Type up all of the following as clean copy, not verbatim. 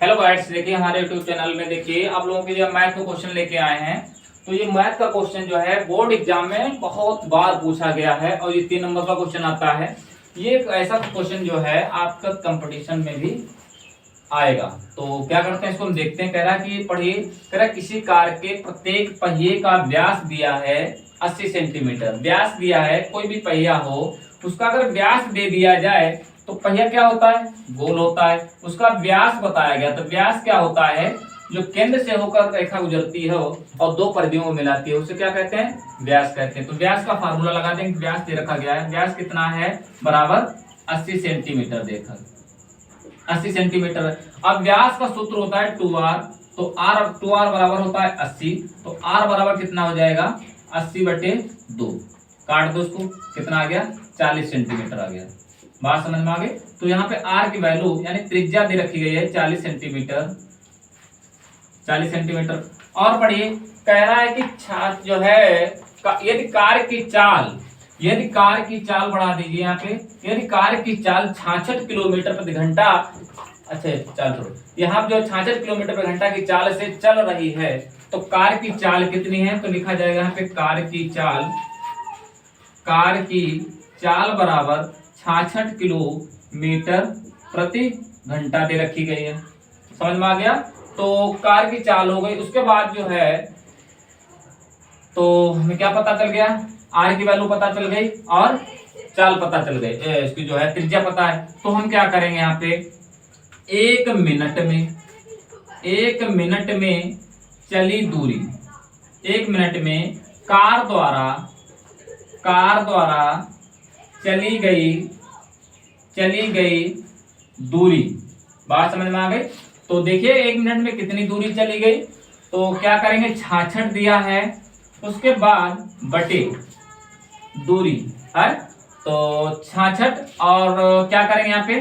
Hello guides, देखिए हमारे YouTube channel में देखिए आप लोगों के लिए मैथ का क्वेश्चन लेके आए हैं। तो ये मैथ का क्वेश्चन जो है बोर्ड एग्जाम में बहुत बार पूछा गया है और ये 3 नंबर का क्वेश्चन आता है। ये एक ऐसा क्वेश्चन जो है आपका कंपटीशन में भी आएगा। तो क्या करते हैं, इसको हम देखते हैं। कह रहा है कि पढ़िए, कह रहा है किसी कार के प्रत्येक पहिए का व्यास दिया है 80 सेंटीमीटर। व्यास दिया है, कोई भी पहिया हो उसका अगर व्यास दे दिया जाए तो पहिया क्या होता है, गोल होता है। उसका व्यास बताया गया, तो व्यास क्या होता है, जो केंद्र से होकर रेखा गुजरती है और दो परिधियों को मिलाती है उसे क्या कहते हैं, व्यास कहते हैं। तो व्यास का फार्मूला लगा देंगे। व्यास दे रखा गया है, व्यास कितना है, बराबर 80 सेंटीमीटर देखा 80 सेंटीमीटर। अब व्यास का सूत्र होता है 2r, तो r बराबर होता है 80, तो r बराबर कितना हो जाएगा 80/2। काट दो उसको, कितना आ गया 40 सेंटीमीटर आ गया। बात समझ में आ गई। तो यहाँ पे r की वैल्यू यानी त्रिज्या दे रखी गई है 40 सेंटीमीटर। 40 सेंटीमीटर। और पढ़िए, कह रहा है कि छात्र जो है यदि कार की चाल बढ़ा दीजिए यहाँ पे, यदि कार की चाल 66 किलोमीटर प्रति घंटा, अच्छा चाल छोड़ो, यहाँ जो 66 किलोमीटर प्रति घंटा की चाल से चल रही है तो कार की चाल कितनी है, तो लिखा जाएगा यहाँ पे कार की चाल बराबर 66 किलोमीटर प्रति घंटा दे रखी गई है। समझ में आ गया। तो कार की चाल हो गई। उसके बाद जो है तो हमें क्या पता चल गया, आर की वैल्यू पता चल गई और चाल पता चल गई, इसकी जो है त्रिज्या पता है। तो हम क्या करेंगे यहाँ पे, एक मिनट में चली दूरी, 1 मिनट में कार द्वारा चली गई दूरी। बात समझ में आ गई। तो देखिए 1 मिनट में कितनी दूरी चली गई, तो क्या करेंगे 66 दिया है, उसके बाद बटे दूरी है, तो 66 और क्या करेंगे यहाँ पे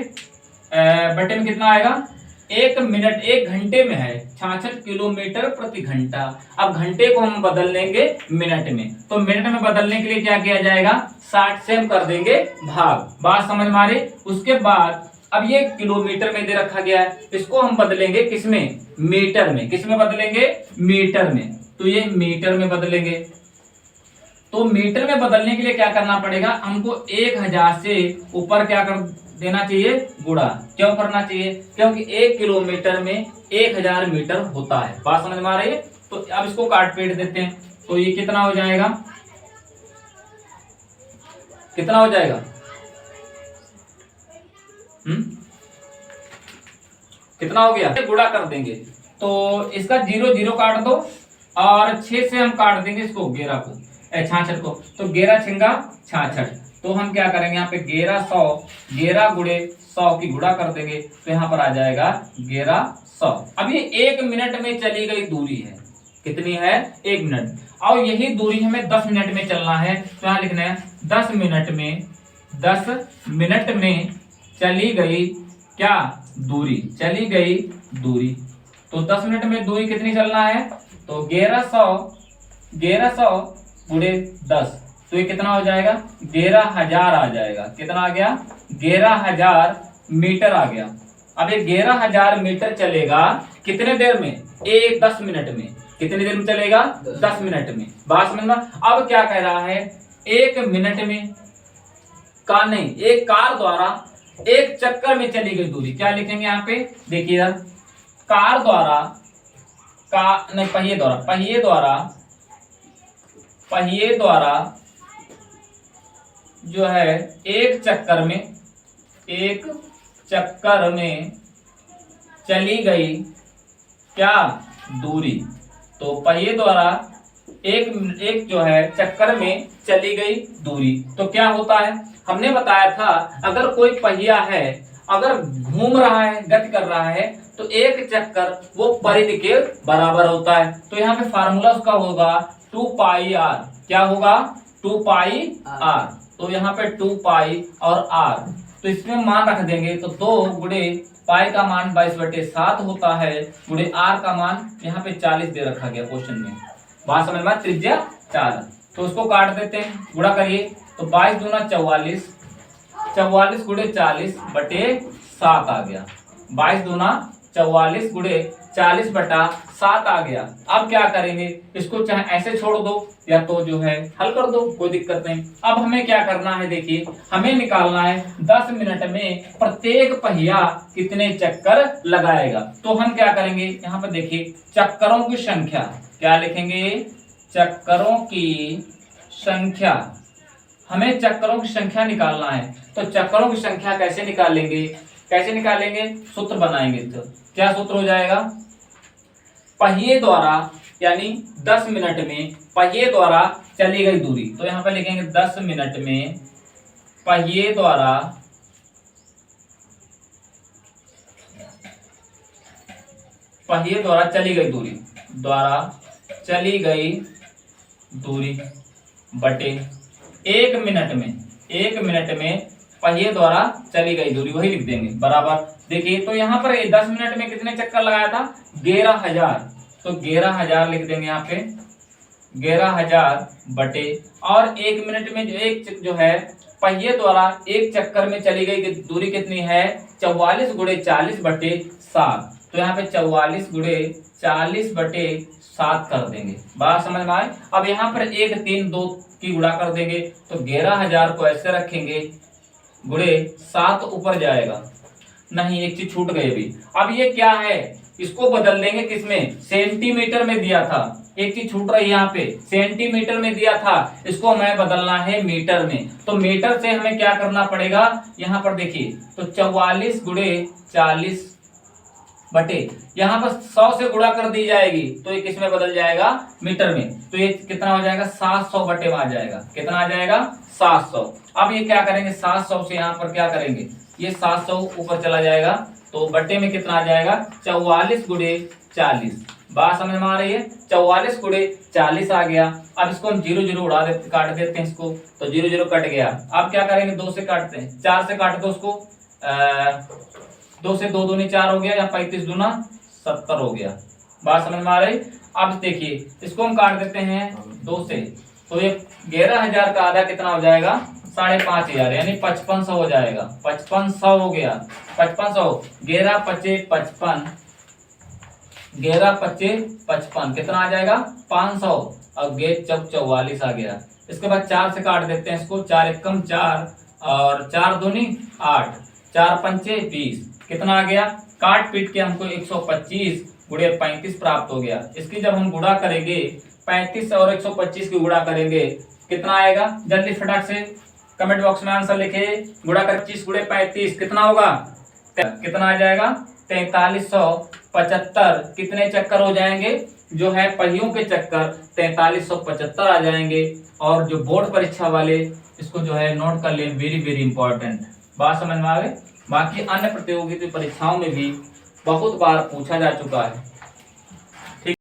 बटे में कितना आएगा, 1 मिनट 1 घंटे में है 66 किलोमीटर प्रति घंटा। अब घंटे को हम बदल लेंगे मिनट में, तो मिनट में बदलने के लिए क्या किया जाएगा, 60 से हम कर देंगे भाग। बात समझ में आ रही। उसके बाद अब ये किलोमीटर में दे रखा गया है, इसको हम बदलेंगे किसमें, मीटर में। किसमें बदलेंगे, मीटर में। तो ये मीटर में बदलेंगे। तो मीटर में बदलने के लिए क्या करना पड़ेगा, हमको 1000 से ऊपर क्या कर देना चाहिए, गुणा। क्यों करना चाहिए, क्योंकि 1 किलोमीटर में 1000 मीटर होता है। बात समझ में आ रही है। तो अब इसको काट पीट देते हैं, तो ये कितना हो जाएगा, कितना हो जाएगा, कितना हो गया, गुणा कर देंगे। तो इसका 0 0 काट दो और 6 से हम काट देंगे इसको 11 को, 66 को। तो 11 छिंगा 66। तो हम क्या करेंगे यहाँ पे 11 गुणे 100 की गुणा कर देंगे, तो यहाँ पर आ जाएगा 1100। अब ये 1 मिनट में चली गई दूरी है, कितनी है, 1 मिनट। और यही दूरी हमें 10 मिनट में चलना है, तो यहाँ लिखना है 10 मिनट में चली गई क्या, दूरी, चली गई दूरी। तो 10 मिनट में दूरी कितनी चलना है, तो 1100 गुणे 10, तो ये कितना हो जाएगा, 11000 आ जाएगा। कितना आ गया, 11000 मीटर आ गया। अब ये 11000 मीटर चलेगा कितने देर में, 10 मिनट में। कितनी देर में चलेगा, 10 मिनट में। बात समझ में। अब क्या कह रहा है, 1 मिनट में का नहीं, एक कार द्वारा 1 चक्कर में चली गई दूरी। क्या लिखेंगे यहाँ पे, देखिए इधर, कार द्वारा पहिए द्वारा जो है 1 चक्कर में चली गई क्या, दूरी। तो पहिए द्वारा एक जो है चक्कर में चली गई दूरी। तो क्या होता है, हमने बताया था अगर कोई पहिया है, अगर घूम रहा है, गति कर रहा है, तो 1 चक्कर वो परिधि के बराबर होता है। तो यहाँ पे फार्मूला उसका होगा 2πr। क्या होगा, 2πr। तो यहाँ पे 2π और r, तो इसमें मान रख देंगे, तो 2 गुणे पाई का मान 22/7 होता है, गुणे r का मान यहाँ पे 40 दे रखा गया क्वेश्चन में। बात समझ में, त्रिज्या 4। तो उसको काट देते हैं, गुणा करिए, तो 22 दूना 44 गुणे 40/7 आ गया। 22 दूना 44 गुणे 40/7 आ गया। अब क्या करेंगे, इसको चाहे ऐसे छोड़ दो या तो जो है हल कर दो, कोई दिक्कत नहीं। अब हमें क्या करना है, देखिए हमें निकालना है 10 मिनट में प्रत्येक पहिया कितने चक्कर लगाएगा। तो हम क्या करेंगे, यहाँ पर देखिए चक्करों की संख्या, क्या लिखेंगे, चक्करों की संख्या। हमें चक्करों की संख्या निकालना है, तो चक्करों की संख्या कैसे निकालेंगे, कैसे निकालेंगे, सूत्र बनाएंगे। तो क्या सूत्र हो जाएगा, पहिए द्वारा यानी 10 मिनट में पहिए द्वारा चली गई दूरी। तो यहां पर लिखेंगे 10 मिनट में पहिए द्वारा चली गई दूरी, बटे 1 मिनट में पहिए द्वारा चली गई दूरी, वही लिख देंगे बराबर। देखिए तो यहाँ पर 10 मिनट में कितने चक्कर लगाया था, 11,000। तो 11,000 लिख देंगे यहाँ पे, 11,000 बटे, और 1 मिनट में जो है पहिए द्वारा एक चक्कर में चली गई दूरी कितनी है, 44 गुणे 40/7। तो यहाँ पे 44 गुणे 40/7 कर देंगे। बात समझ में आए। अब यहाँ पर 1, 3, 2 की गुणा कर देंगे, तो 11,000 को ऐसे रखेंगे, गुणे 7 ऊपर जाएगा, नहीं एक चीज छूट गई अभी। अब ये क्या है, इसको बदल देंगे किसमें, सेंटीमीटर में दिया था, एक चीज छूट रही है यहाँ पे, सेंटीमीटर में दिया था, इसको हमें बदलना है मीटर में। तो मीटर से हमें क्या करना पड़ेगा, यहाँ पर देखिए तो 44 गुणे 40 बटे, यहाँ पर 100 से गुणा कर दी जाएगी, तो ये किस में बदल जाएगा, मीटर में। तो ये कितना हो जाएगा, 700 बटे में आ जाएगा। कितना आ जाएगा, 700। अब ये क्या करेंगे, 700 से यहाँ पर क्या करेंगे, ये 700 ऊपर चला जाएगा, तो बटे में कितना आ जाएगा, 44 गुणे 40। बात समझ में आ रही है, 44 गुणे 40 आ गया। अब इसको हम 0 0 उड़ा देते, काट देते हैं इसको, तो 0 0 कट गया। अब क्या करेंगे, 2 से काटते हैं, 4 से काट दो उसको, 2 से 2 दूनी 4 हो गया, या 35 दूना 70 हो गया। बात समझ में आ रही। अब देखिए इसको हम काट देते हैं 2 से, तो ये 11,000 का आधा कितना हो जाएगा, 5,500 यानी 5500 हो जाएगा। 5500 हो गया, 5500, 11 5 55, 11 5 55 कितना आ जाएगा, 500, और गेट 44 आ गया। इसके बाद 4 से काट देते हैं इसको, 4 एकम 4 और 4 दूनी 8, 4 पंचे 20, कितना आ गया, काट पीट के हमको 125 गुणे 35 प्राप्त हो गया। इसकी जब हम गुणा करेंगे, 35 और 125 की गुणा करेंगे, कितना आएगा, जल्दी फटाक से कमेंट बॉक्स में आंसर लिखे, गुणा कर 25 गुणे 35 कितना होगा, कितना आ जाएगा, 4375। कितने चक्कर हो जाएंगे, जो है पहियों के चक्कर 4375 आ जाएंगे। और जो बोर्ड परीक्षा वाले इसको जो है नोट कर ले, वेरी वेरी इंपॉर्टेंट। बात समझ में आ गई। बाकी अन्य प्रतियोगिता परीक्षाओं में भी बहुत बार पूछा जा चुका है।